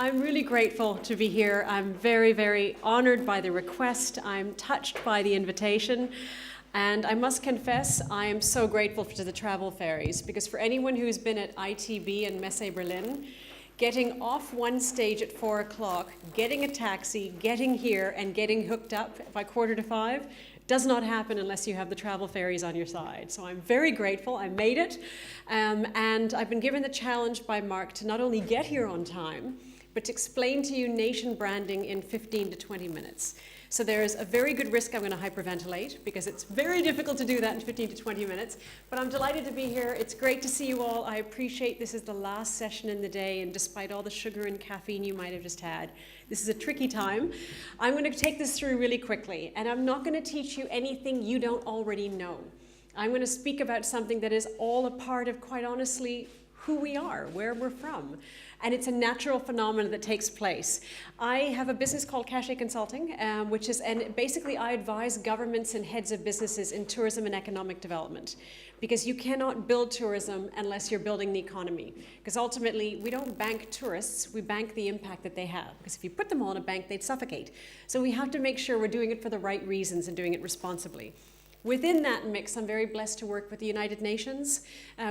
I'm really grateful to be here. I'm very, very honored by the request. I'm touched by the invitation. And I must confess, I am so grateful to the travel fairies, because for anyone who's been at ITB and Messe Berlin, getting off one stage at 4 o'clock, getting a taxi, getting here, and getting hooked up by 4:45 does not happen unless you have the travel fairies on your side. So I'm very grateful. I made it. And I've been given the challenge by Mark to not only get here on time, but to explain to you nation branding in 15 to 20 minutes. So there's a very good risk I'm going to hyperventilate, because it's very difficult to do that in 15 to 20 minutes. But I'm delighted to be here. It's great to see you all. I appreciate this is the last session in the day, and despite all the sugar and caffeine you might have just had, this is a tricky time. I'm going to take this through really quickly, and I'm not going to teach you anything you don't already know. I'm going to speak about something that is all a part of, quite honestly, who we are, where we're from. And it's a natural phenomenon that takes place. I have a business called CACHET Consulting, and basically I advise governments and heads of businesses in tourism and economic development. Because you cannot build tourism unless you're building the economy. Because ultimately, we don't bank tourists, we bank the impact that they have. Because if you put them all in a bank, they'd suffocate. So we have to make sure we're doing it for the right reasons and doing it responsibly. Within that mix, I'm very blessed to work with the United Nations,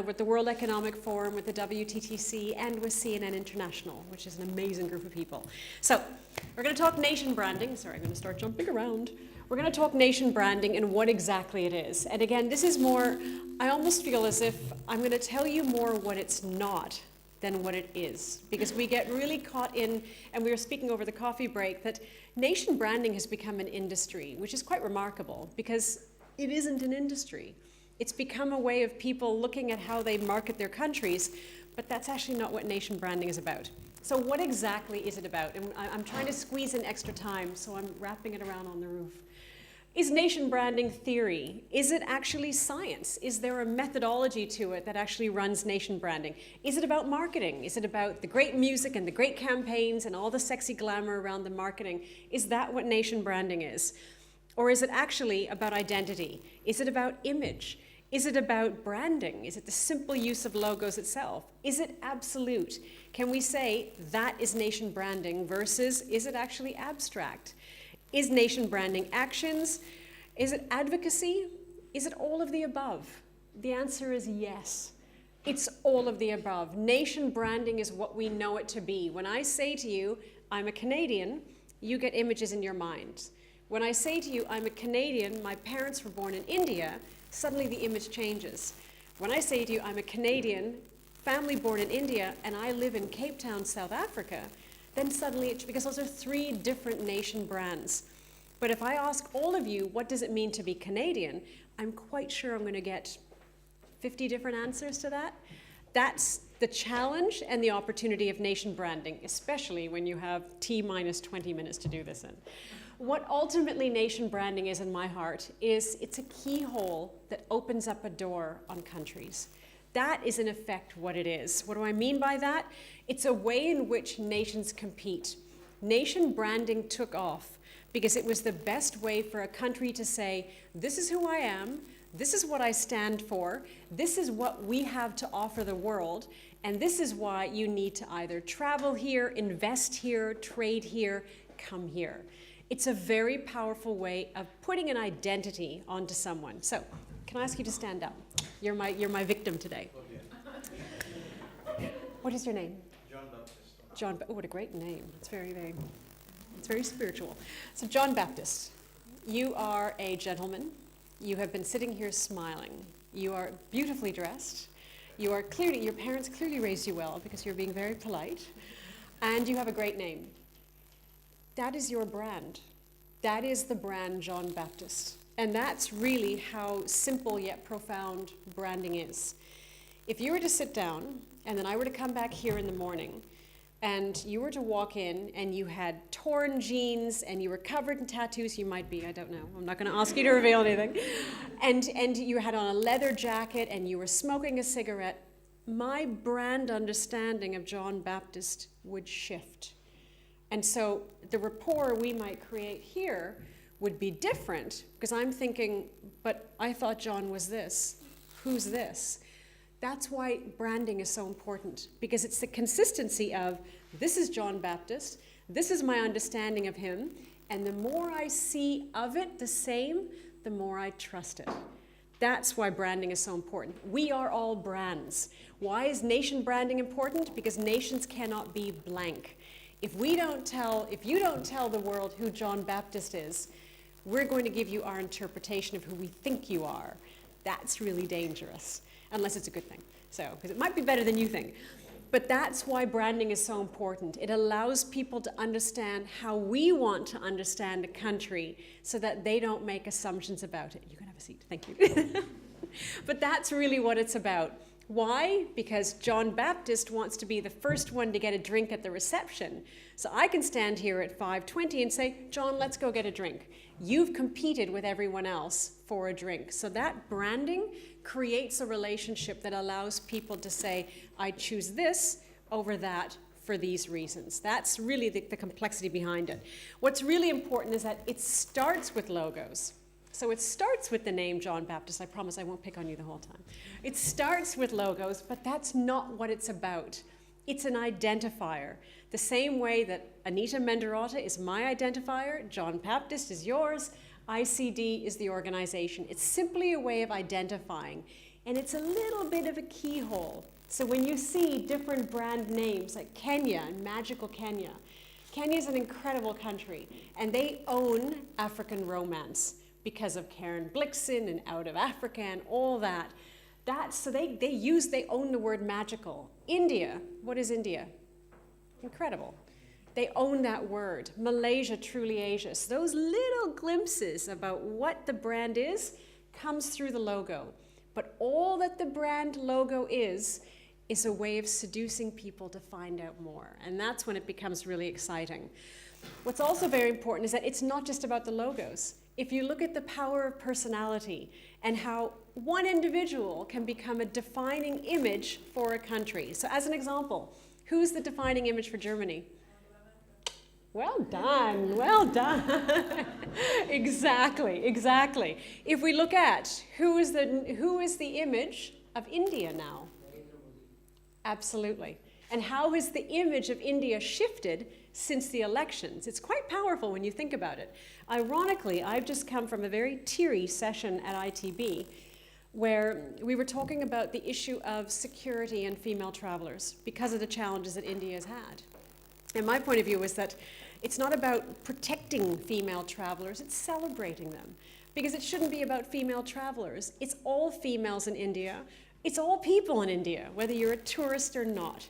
with the World Economic Forum, with the WTTC, and with CNN International, which is an amazing group of people. So we're going to talk nation branding. Sorry, I'm going to start jumping around. We're going to talk nation branding and what exactly it is. And again, this is more, I almost feel as if I'm going to tell you more what it's not than what it is. Because we get really caught in, and we were speaking over the coffee break, that nation branding has become an industry, which is quite remarkable, because it isn't an industry. It's become a way of people looking at how they market their countries, but that's actually not what nation branding is about. So what exactly is it about? And I'm trying to squeeze in extra time, so I'm wrapping it around on the roof. Is nation branding theory? Is it actually science? Is there a methodology to it that actually runs nation branding? Is it about marketing? Is it about the great music and the great campaigns and all the sexy glamour around the marketing? Is that what nation branding is? Or is it actually about identity? Is it about image? Is it about branding? Is it the simple use of logos itself? Is it absolute? Can we say that is nation branding versus is it actually abstract? Is nation branding actions? Is it advocacy? Is it all of the above? The answer is yes. It's all of the above. Nation branding is what we know it to be. When I say to you, I'm a Canadian, you get images in your mind. When I say to you, I'm a Canadian, my parents were born in India, suddenly the image changes. When I say to you, I'm a Canadian, family born in India, and I live in Cape Town, South Africa, then suddenly, because those are three different nation brands. But if I ask all of you, what does it mean to be Canadian? I'm quite sure I'm going to get 50 different answers to that. That's the challenge and the opportunity of nation branding, especially when you have T-minus 20 minutes to do this in. What ultimately nation branding is in my heart is it's a keyhole that opens up a door on countries. That is in effect what it is. What do I mean by that? It's a way in which nations compete. Nation branding took off because it was the best way for a country to say, this is who I am, this is what I stand for, this is what we have to offer the world, and this is why you need to either travel here, invest here, trade here, come here. It's a very powerful way of putting an identity onto someone. So, can I ask you to stand up? You're my victim today. What is your name? John Baptist. John. Oh, what a great name. It's very spiritual. So, John Baptist, you are a gentleman. You have been sitting here smiling. You are beautifully dressed. You are clearly, your parents clearly raised you well because you're being very polite, and you have a great name. That is your brand. That is the brand John Baptist. And that's really how simple yet profound branding is. If you were to sit down, and then I were to come back here in the morning, and you were to walk in, and you had torn jeans, and you were covered in tattoos, you might be, I don't know, I'm not gonna ask you to reveal anything, and you had on a leather jacket, and you were smoking a cigarette, my brand understanding of John Baptist would shift. And so the rapport we might create here would be different, because I'm thinking, but I thought John was this. Who's this? That's why branding is so important, because it's the consistency of, this is John Baptist, this is my understanding of him, and the more I see of it the same, the more I trust it. That's why branding is so important. We are all brands. Why is nation branding important? Because nations cannot be blank. If you don't tell the world who John Baptist is, we're going to give you our interpretation of who we think you are. That's really dangerous, unless it's a good thing. So, because it might be better than you think. But that's why branding is so important. It allows people to understand how we want to understand a country so that they don't make assumptions about it. You can have a seat, thank you. But that's really what it's about. Why? Because John Baptist wants to be the first one to get a drink at the reception. So I can stand here at 5:20 and say, John, let's go get a drink. You've competed with everyone else for a drink. So that branding creates a relationship that allows people to say, I choose this over that for these reasons. That's really the complexity behind it. What's really important is that it starts with logos. So it starts with the name John Baptist. I promise I won't pick on you the whole time. It starts with logos, but that's not what it's about. It's an identifier. The same way that Anita Mendiratta is my identifier, John Baptist is yours, ICD is the organization. It's simply a way of identifying, and it's a little bit of a keyhole. So when you see different brand names like Kenya and Magical Kenya, Kenya is an incredible country, and they own African romance because of Karen Blixen and Out of Africa and all that. So they own the word magical. India, what is India? Incredible. They own that word. Malaysia, truly Asia. So those little glimpses about what the brand is comes through the logo. But all that the brand logo is a way of seducing people to find out more. And that's when it becomes really exciting. What's also very important is that it's not just about the logos. If you look at the power of personality and how one individual can become a defining image for a country. So as an example, who's the defining image for Germany? Well done, well done. Exactly. If we look at who is the image of India now? Absolutely. And how has the image of India shifted since the elections? It's quite powerful when you think about it. Ironically, I've just come from a very teary session at ITB where we were talking about the issue of security and female travelers because of the challenges that India has had. And my point of view is that it's not about protecting female travelers, it's celebrating them. Because it shouldn't be about female travelers. It's all females in India. It's all people in India, whether you're a tourist or not.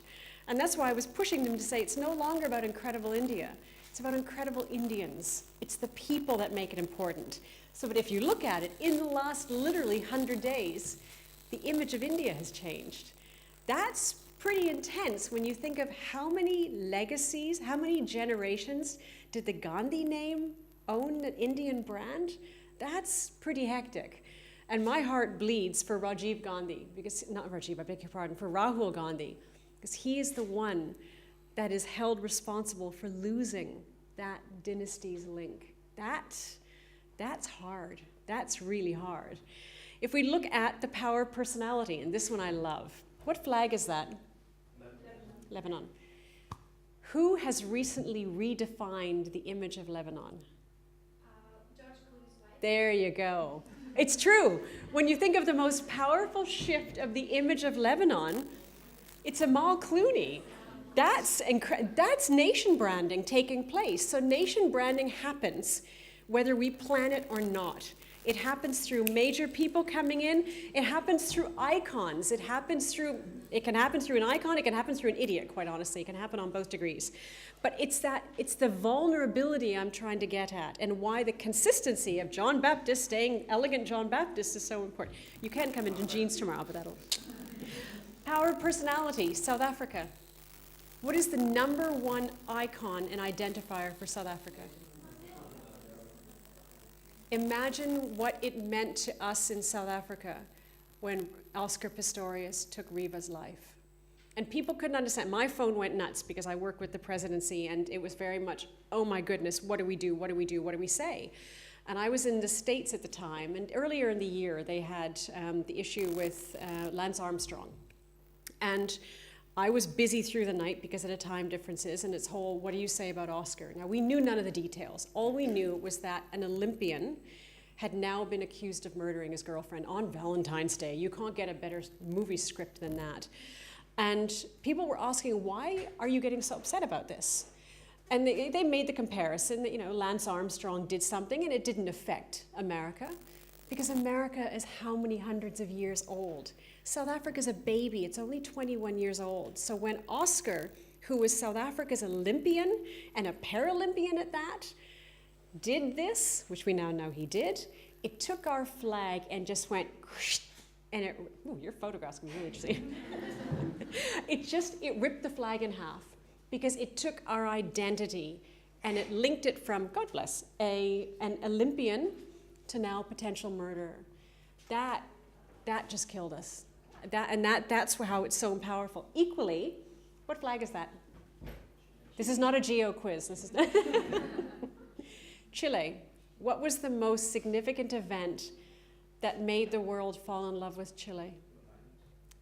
And that's why I was pushing them to say it's no longer about incredible India. It's about incredible Indians. It's the people that make it important. So, but if you look at it, in the last literally 100 days, the image of India has changed. That's pretty intense when you think of how many legacies, how many generations did the Gandhi name own an Indian brand? That's pretty hectic. And my heart bleeds for Rajiv Gandhi, because, not Rajiv, I beg your pardon, for Rahul Gandhi, because he is the one that is held responsible for losing that dynasty's link. That's hard. That's really hard. If we look at the power of personality, and this one I love. What flag is that? Lebanon. Who has recently redefined the image of Lebanon? There you go. It's true. When you think of the most powerful shift of the image of Lebanon, it's Amal Clooney. That's nation branding taking place. So nation branding happens whether we plan it or not. It happens through major people coming in. It happens through icons. It can happen through an icon. It can happen through an idiot, quite honestly. It can happen on both degrees. But it's the vulnerability I'm trying to get at, and why the consistency of John Baptist staying elegant John Baptist is so important. You can come into jeans tomorrow, but that'll. Power of personality, South Africa. What is the #1 icon and identifier for South Africa? Imagine what it meant to us in South Africa when Oscar Pistorius took Riva's life. And people couldn't understand. My phone went nuts because I work with the presidency, and it was very much, oh my goodness, what do we do? What do we do? What do we say? And I was in the States at the time, and earlier in the year they had the issue with Lance Armstrong. And I was busy through the night because of the time differences and its whole, what do you say about Oscar? Now, we knew none of the details. All we knew was that an Olympian had now been accused of murdering his girlfriend on Valentine's Day. You can't get a better movie script than that. And people were asking, why are you getting so upset about this? And they made the comparison that, Lance Armstrong did something and it didn't affect America, because America is how many hundreds of years old? South Africa's a baby, it's only 21 years old. So when Oscar, who was South Africa's Olympian and a Paralympian at that, did this, which we now know he did, it took our flag and just went, and your photographs can be really interesting. It ripped the flag in half, because it took our identity and it linked it from, God bless, an Olympian to now potential murderer. That just killed us. That's how it's so powerful. Equally, what flag is that? This is not a geo quiz. This is Chile. What was the most significant event that made the world fall in love with Chile?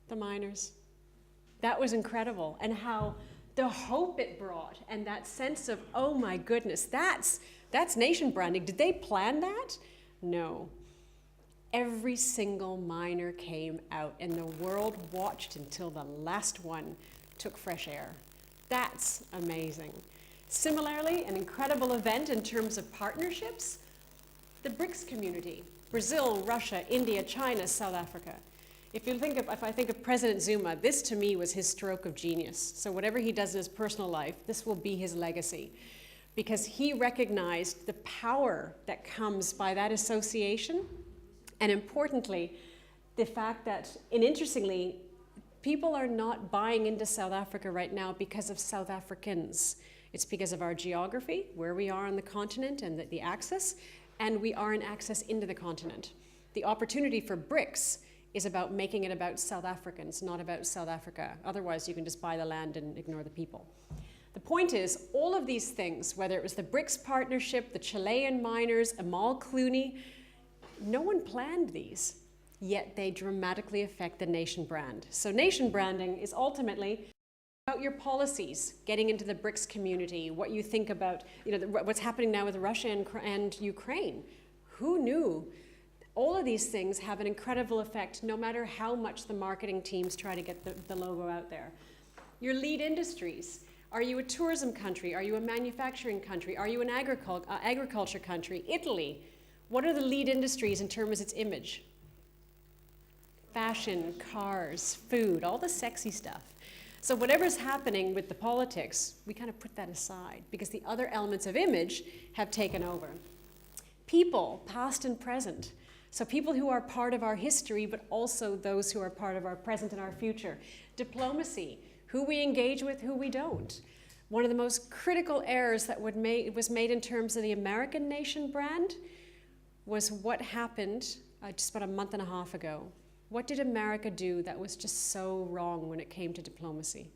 The miners. That was incredible. And how the hope it brought and that sense of, oh my goodness, that's nation branding. Did they plan that? No. Every single miner came out and the world watched until the last one took fresh air. That's amazing. Similarly, an incredible event in terms of partnerships, the BRICS community, Brazil, Russia, India, China, South Africa. If I think of President Zuma, this to me was his stroke of genius. So whatever he does in his personal life, this will be his legacy, because he recognized the power that comes by that association. And importantly, the fact that, and interestingly, people are not buying into South Africa right now because of South Africans. It's because of our geography, where we are on the continent and the access, and we are in access into the continent. The opportunity for BRICS is about making it about South Africans, not about South Africa. Otherwise, you can just buy the land and ignore the people. The point is, all of these things, whether it was the BRICS partnership, the Chilean miners, Amal Clooney, no one planned these, yet they dramatically affect the nation brand. So nation branding is ultimately about your policies, getting into the BRICS community, what you think about, what's happening now with Russia and Ukraine. Who knew? All of these things have an incredible effect, no matter how much the marketing teams try to get the logo out there. Your lead industries. Are you a tourism country? Are you a manufacturing country? Are you an agriculture country? Italy. What are the lead industries in terms of its image? Fashion, cars, food, all the sexy stuff. So whatever's happening with the politics, we kind of put that aside because the other elements of image have taken over. People, past and present. So people who are part of our history, but also those who are part of our present and our future. Diplomacy, who we engage with, who we don't. One of the most critical errors that was made in terms of the American nation brand was what happened just about a month and a half ago. What did America do that was just so wrong when it came to diplomacy?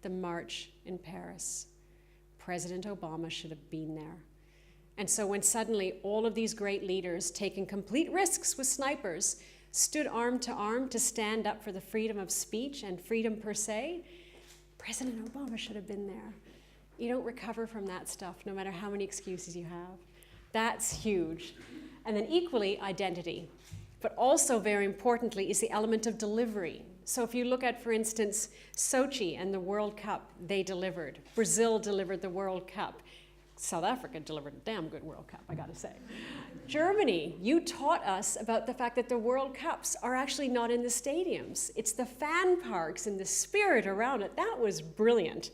The march in Paris. President Obama should have been there. And so when suddenly all of these great leaders taking complete risks with snipers stood arm to stand up for the freedom of speech and freedom per se, President Obama should have been there. You don't recover from that stuff, no matter how many excuses you have. That's huge. And then equally, identity. But also, very importantly, is the element of delivery. So if you look at, for instance, Sochi and the World Cup, they delivered. Brazil delivered the World Cup. South Africa delivered a damn good World Cup, I gotta say. Germany, you taught us about the fact that the World Cups are actually not in the stadiums. It's the fan parks and the spirit around it. That was brilliant.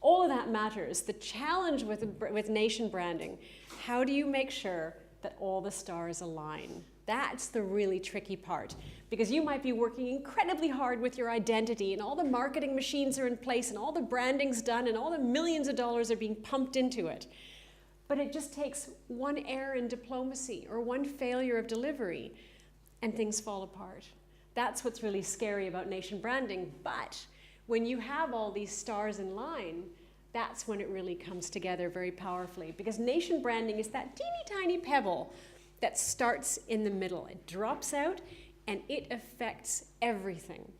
All of that matters. The challenge with nation branding, how do you make sure that all the stars align? That's the really tricky part, because you might be working incredibly hard with your identity and all the marketing machines are in place and all the branding's done and all the millions of dollars are being pumped into it. But it just takes one error in diplomacy or one failure of delivery and things fall apart. That's what's really scary about nation branding. But when you have all these stars in line, that's when it really comes together very powerfully, because nation branding is that teeny tiny pebble that starts in the middle. It drops out and it affects everything.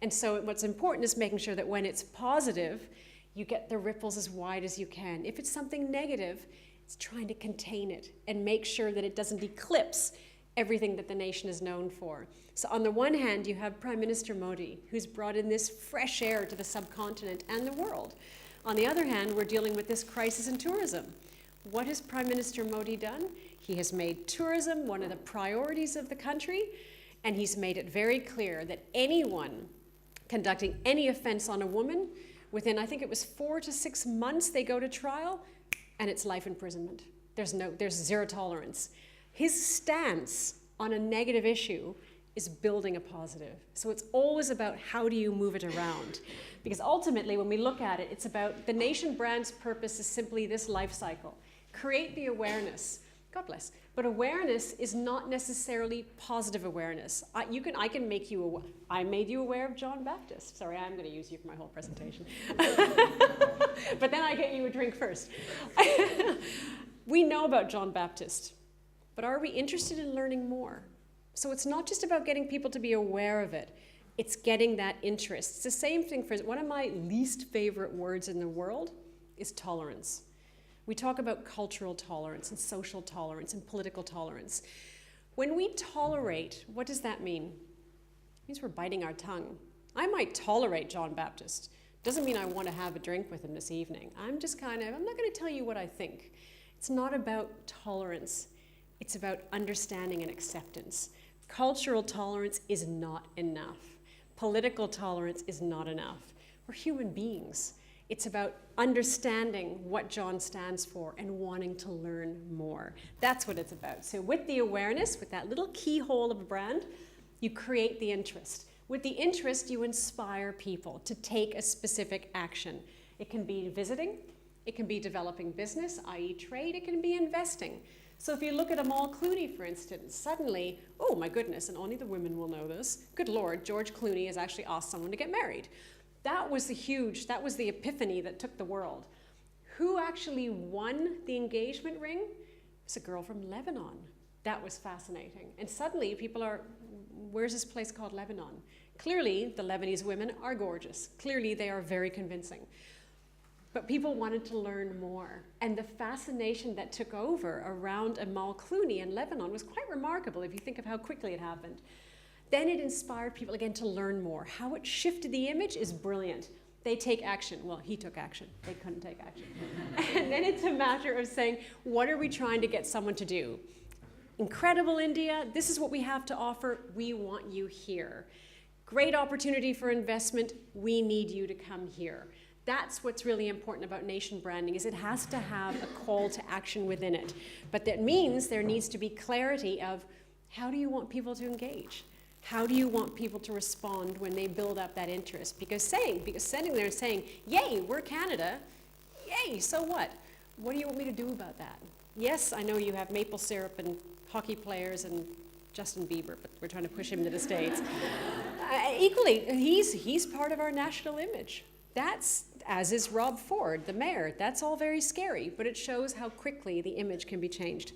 And so what's important is making sure that when it's positive, you get the ripples as wide as you can. If it's something negative, it's trying to contain it and make sure that it doesn't eclipse everything that the nation is known for. So on the one hand, you have Prime Minister Modi, who's brought in this fresh air to the subcontinent and the world. On the other hand, we're dealing with this crisis in tourism. What has Prime Minister Modi done? He has made tourism one of the priorities of the country, and he's made it very clear that anyone conducting any offense on a woman, within, I think it was 4 to 6 months, they go to trial, and it's life imprisonment. There's zero tolerance. His stance on a negative issue is building a positive. So it's always about how do you move it around. Because ultimately, when we look at it, it's about the nation brand's purpose is simply this life cycle. Create the awareness. God bless. But awareness is not necessarily positive awareness. I made you aware of John Baptist. Sorry, I'm going to use you for my whole presentation. But then I get you a drink first. We know about John Baptist, but are we interested in learning more? So it's not just about getting people to be aware of it. It's getting that interest. It's the same thing for one of my least favorite words in the world is tolerance. We talk about cultural tolerance and social tolerance and political tolerance. When we tolerate, what does that mean? It means we're biting our tongue. I might tolerate John Baptist. Doesn't mean I want to have a drink with him this evening. I'm not going to tell you what I think. It's not about tolerance. It's about understanding and acceptance. Cultural tolerance is not enough. Political tolerance is not enough. We're human beings. It's about understanding what John stands for and wanting to learn more. That's what it's about. So with the awareness, with that little keyhole of a brand, you create the interest. With the interest, you inspire people to take a specific action. It can be visiting, it can be developing business, i.e. trade, it can be investing. So if you look at Amal Clooney, for instance, suddenly, oh my goodness, and only the women will know this, good Lord, George Clooney has actually asked someone to get married. That was the epiphany that took the world. Who actually won the engagement ring? It was a girl from Lebanon. That was fascinating. And suddenly people are, where's this place called Lebanon? Clearly, the Lebanese women are gorgeous. Clearly, they are very convincing. But people wanted to learn more. And the fascination that took over around Amal Clooney in Lebanon was quite remarkable if you think of how quickly it happened. Then it inspired people again to learn more. How it shifted the image is brilliant. They take action. Well, he took action. They couldn't take action. And then it's a matter of saying, what are we trying to get someone to do? Incredible India, this is what we have to offer. We want you here. Great opportunity for investment. We need you to come here. That's what's really important about nation branding, is it has to have a call to action within it. But that means there needs to be clarity of how do you want people to engage? How do you want people to respond when they build up that interest? Because sitting there and saying, yay, we're Canada, yay, so what? What do you want me to do about that? Yes, I know you have maple syrup and hockey players and Justin Bieber, but we're trying to push him to the States. Equally, he's part of our national image. That's, as is Rob Ford, the mayor. That's all very scary, but it shows how quickly the image can be changed.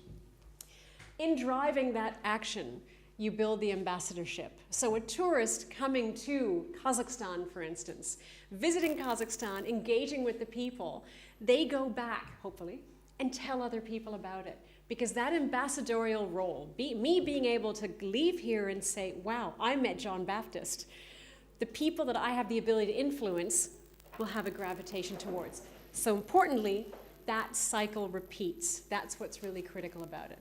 In driving that action, you build the ambassadorship. So a tourist coming to Kazakhstan, for instance, visiting Kazakhstan, engaging with the people, they go back, hopefully, and tell other people about it. Because that ambassadorial role, me being able to leave here and say, wow, I met John Baptist, the people that I have the ability to influence will have a gravitation towards. So importantly, that cycle repeats. That's what's really critical about it.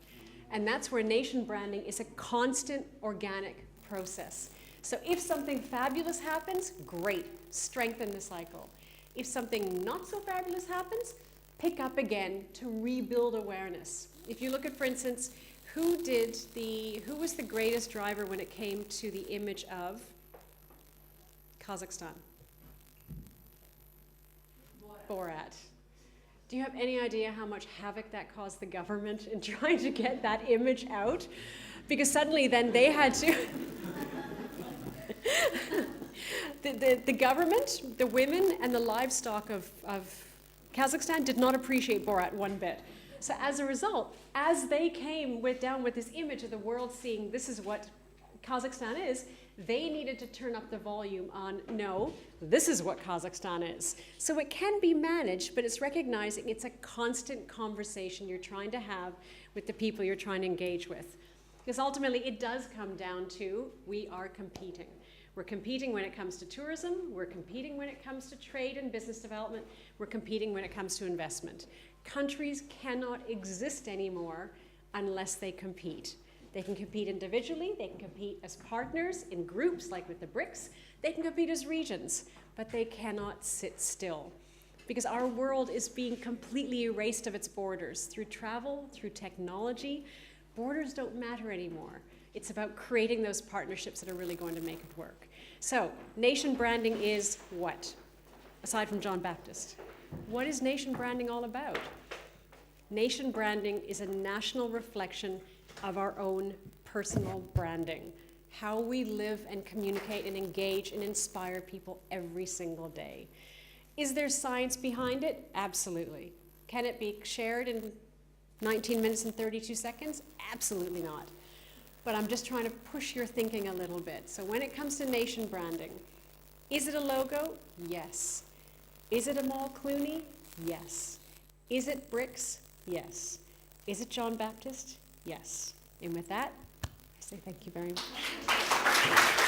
And that's where nation branding is a constant organic process. So if something fabulous happens, great, strengthen the cycle. If something not so fabulous happens, pick up again to rebuild awareness. If you look at, for instance, who was the greatest driver when it came to the image of Kazakhstan? Borat. Do you have any idea how much havoc that caused the government in trying to get that image out? Because suddenly then they had to... the government, the women, and the livestock of Kazakhstan did not appreciate Borat one bit. So as a result, as they came down with this image of the world seeing this is what Kazakhstan is, They needed to turn up the volume on, no, this is what Kazakhstan is. So it can be managed, but it's recognizing it's a constant conversation you're trying to have with the people you're trying to engage with. Because ultimately it does come down to, we are competing. We're competing when it comes to tourism, we're competing when it comes to trade and business development, we're competing when it comes to investment. Countries cannot exist anymore unless they compete. They can compete individually, they can compete as partners in groups like with the BRICS, they can compete as regions, but they cannot sit still. Because our world is being completely erased of its borders through travel, through technology. Borders don't matter anymore. It's about creating those partnerships that are really going to make it work. So, nation branding is what? Aside from John Baptist. What is nation branding all about? Nation branding is a national reflection of our own personal branding. How we live and communicate and engage and inspire people every single day. Is there science behind it? Absolutely. Can it be shared in 19 minutes and 32 seconds? Absolutely not. But I'm just trying to push your thinking a little bit. So when it comes to nation branding, is it a logo? Yes. Is it Amal Clooney? Yes. Is it BRICS? Yes. Is it John Baptist? Yes. And with that, I say thank you very much.